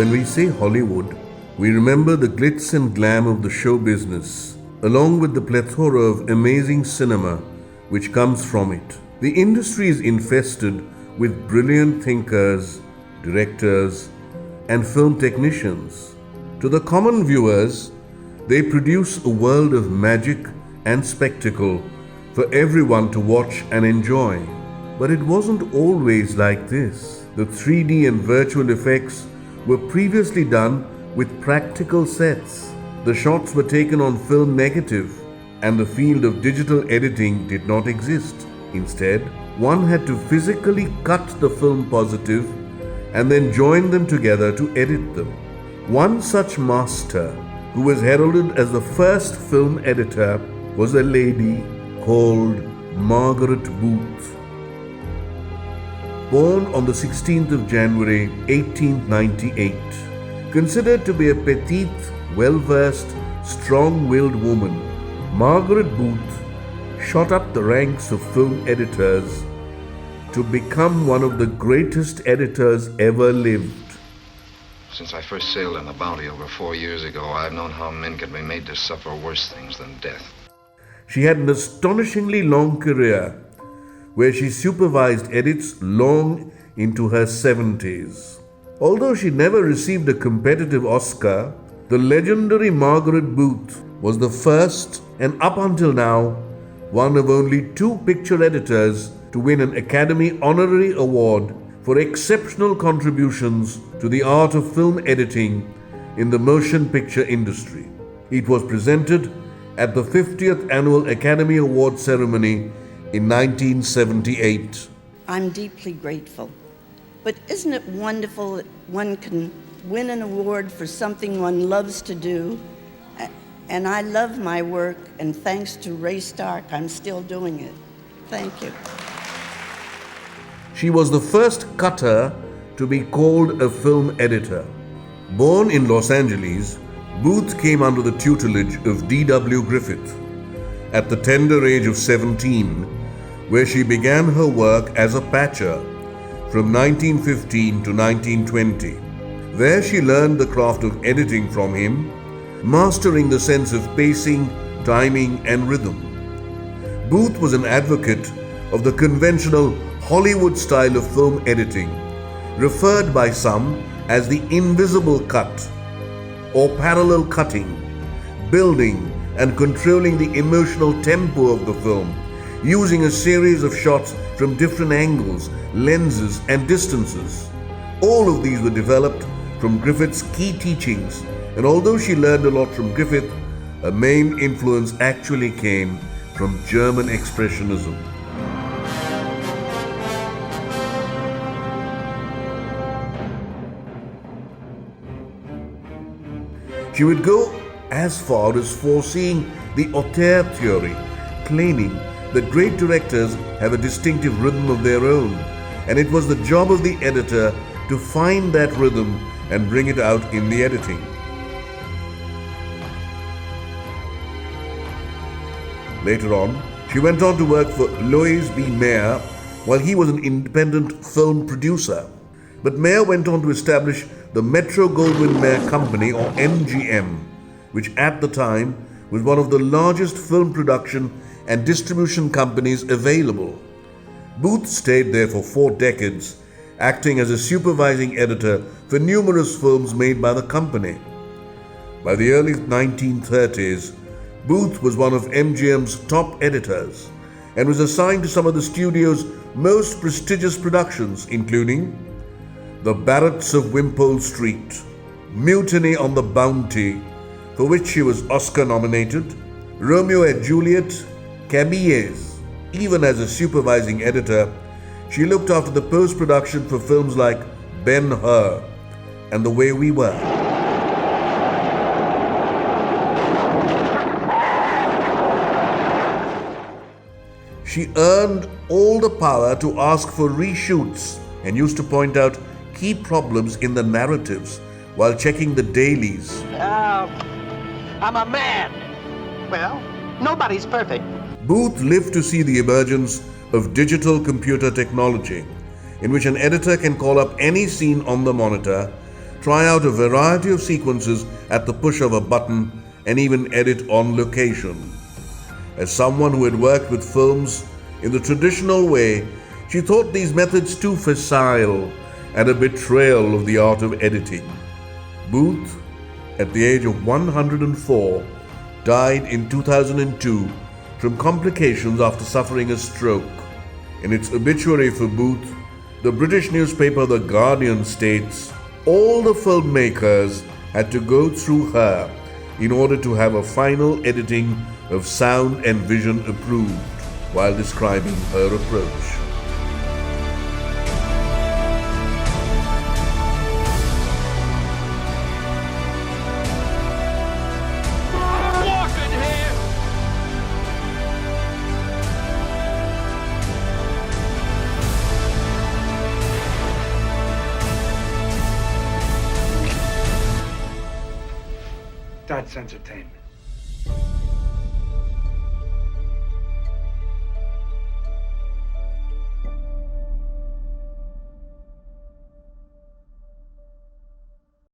When we say Hollywood, we remember the glitz and glam of the show business, along with the plethora of amazing cinema which comes from it. The industry is infested with brilliant thinkers, directors, and film technicians. To the common viewers, they produce a world of magic and spectacle for everyone to watch and enjoy. But it wasn't always like this. The 3D and virtual effects were previously done with practical sets. The shots were taken on film negative, and the field of digital editing did not exist. Instead, one had to physically cut the film positive and then join them together to edit them. One such master, who was heralded as the first film editor, was a lady called Margaret Booth. Born on the 16th of January 1898, considered to be a petite, well-versed, strong-willed woman, Margaret Booth shot up the ranks of film editors to become one of the greatest editors ever lived. Since I first sailed on the Bounty over 4 years ago, I've known how men can be made to suffer worse things than death. She had an astonishingly long career, where she supervised edits long into her 70s. Although she never received a competitive Oscar, the legendary Margaret Booth was the first and up until now one of only 2 picture editors to win an Academy Honorary Award for exceptional contributions to the art of film editing in the motion picture industry. It was presented at the 50th Annual Academy Award ceremony in 1978. I'm deeply grateful. But isn't it wonderful that one can win an award for something one loves to do? And I love my work, and thanks to Ray Stark, I'm still doing it. Thank you. She was the first cutter to be called a film editor. Born in Los Angeles, Booth came under the tutelage of D.W. Griffith at the tender age of 17, where she began her work as a patcher from 1915 to 1920. There she learned the craft of editing from him, mastering the sense of pacing, timing, and rhythm. Booth was an advocate of the conventional Hollywood style of film editing, referred by some as the invisible cut or parallel cutting, building and controlling the emotional tempo of the film, using a series of shots from different angles, lenses, and distances. All of these were developed from Griffith's key teachings, and although she learned a lot from Griffith, her main influence actually came from German Expressionism. She would go as far as foreseeing the auteur theory, claiming that great directors have a distinctive rhythm of their own, and it was the job of the editor to find that rhythm and bring it out in the editing. Later on, she went on to work for Luise Rainer while he was an independent film producer. But Mayer went on to establish the Metro-Goldwyn-Mayer Company, or MGM, which at the time was one of the largest film production and distribution companies available. Booth stayed there for 4 decades, acting as a supervising editor for numerous films made by the company. By the early 1930s, Booth was one of MGM's top editors and was assigned to some of the studio's most prestigious productions, including The Barretts of Wimpole Street, Mutiny on the Bounty, for which she was Oscar nominated, Romeo and Juliet, Caballés. Even as a supervising editor, she looked after the post-production for films like Ben-Hur and The Way We Were. She earned all the power to ask for reshoots and used to point out key problems in the narratives while checking the dailies. I'm a man. Well, nobody's perfect. Booth lived to see the emergence of digital computer technology, in which an editor can call up any scene on the monitor, try out a variety of sequences at the push of a button, and even edit on location. As someone who had worked with films in the traditional way, she thought these methods too facile and a betrayal of the art of editing. Booth, at the age of 104, died in 2002 from complications after suffering a stroke. In its obituary for Booth, the British newspaper The Guardian states, all the filmmakers had to go through her in order to have a final editing of sound and vision approved, while describing her approach. That's entertainment.